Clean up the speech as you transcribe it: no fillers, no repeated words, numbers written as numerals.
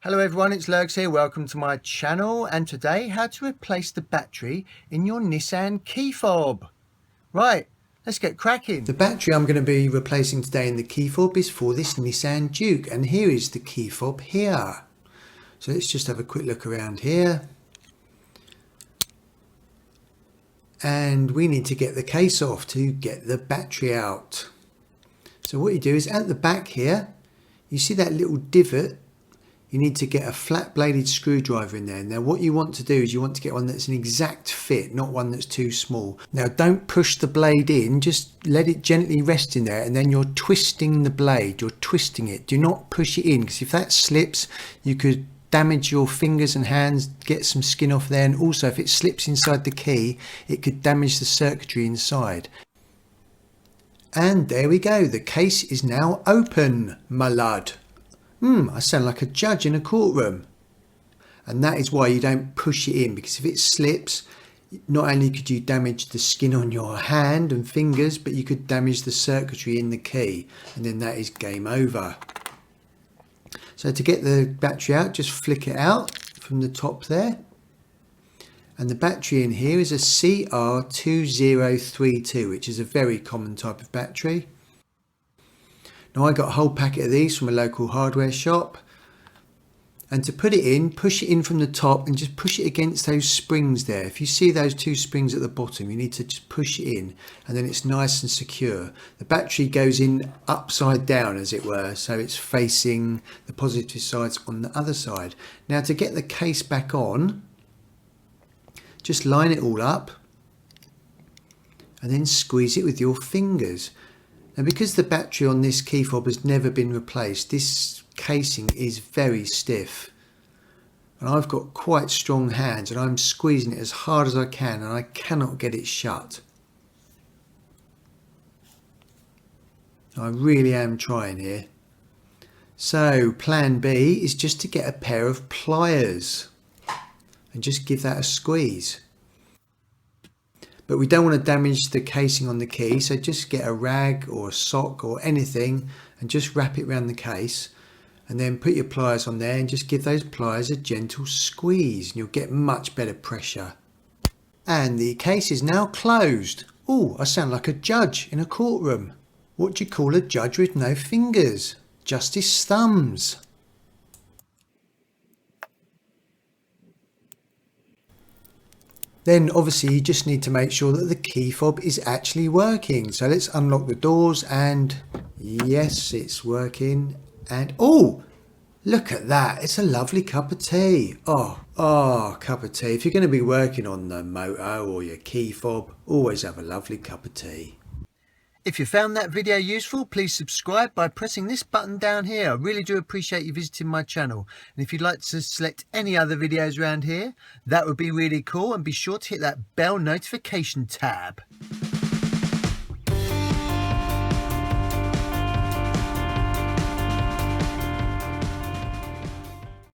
Hello everyone, it's Lurgs here. Welcome to my channel, and today how to replace the battery in your Nissan Key Fob. Right, let's get cracking. The battery I'm going to be replacing today in the Key Fob is for this Nissan Duke, and here is the Key Fob here. So let's just have a quick look around here. And we need to get the case off to get the battery out. So what you do is at the back here, you see that little divot? You need to get a flat bladed screwdriver in there. Now what you want to do is you want to get one that's an exact fit, not one that's too small. Now don't push the blade in, just let it gently rest in there, and then you're twisting the blade, you're twisting it. Do not push it in, because if that slips, you could damage your fingers and hands, get some skin off there, and also if it slips inside the key, it could damage the circuitry inside. And there we go, the case is now open, my lad. I sound like a judge in a courtroom. And that is why you don't push it in, because if it slips, not only could you damage the skin on your hand and fingers, but you could damage the circuitry in the key, and then that is game over. So to get the battery out, just flick it out from the top there. And the battery in here is a CR2032, which is a very common type of battery. Now I got a whole packet of these from a local hardware shop, and to put it in, push it in from the top and just push it against those springs there. If you see those two springs at the bottom, you need to just push it in, and then it's nice and secure. The battery goes in upside down, as it were, so it's facing the positive sides on the other side. Now to get the case back on, just line it all up and then squeeze it with your fingers. Now because the battery on this key fob has never been replaced, this casing is very stiff. And I've got quite strong hands, and I'm squeezing it as hard as I can, and I cannot get it shut. I really am trying here. So plan B is just to get a pair of pliers and just give that a squeeze. But we don't want to damage the casing on the key, so just get a rag or a sock or anything and just wrap it around the case, and then put your pliers on there and just give those pliers a gentle squeeze, and you'll get much better pressure. And the case is now closed. Oh, I sound like a judge in a courtroom. What do you call a judge with no fingers? Just his thumbs. Then obviously you just need to make sure that the key fob is actually working. So let's unlock the doors, and yes, it's working. And oh, look at that. It's a lovely cup of tea. Oh, cup of tea. If you're going to be working on the motor or your key fob, always have a lovely cup of tea. If you found that video useful, please subscribe by pressing this button down here. I really do appreciate you visiting my channel. And if you'd like to select any other videos around here, that would be really cool. And be sure to hit that bell notification tab.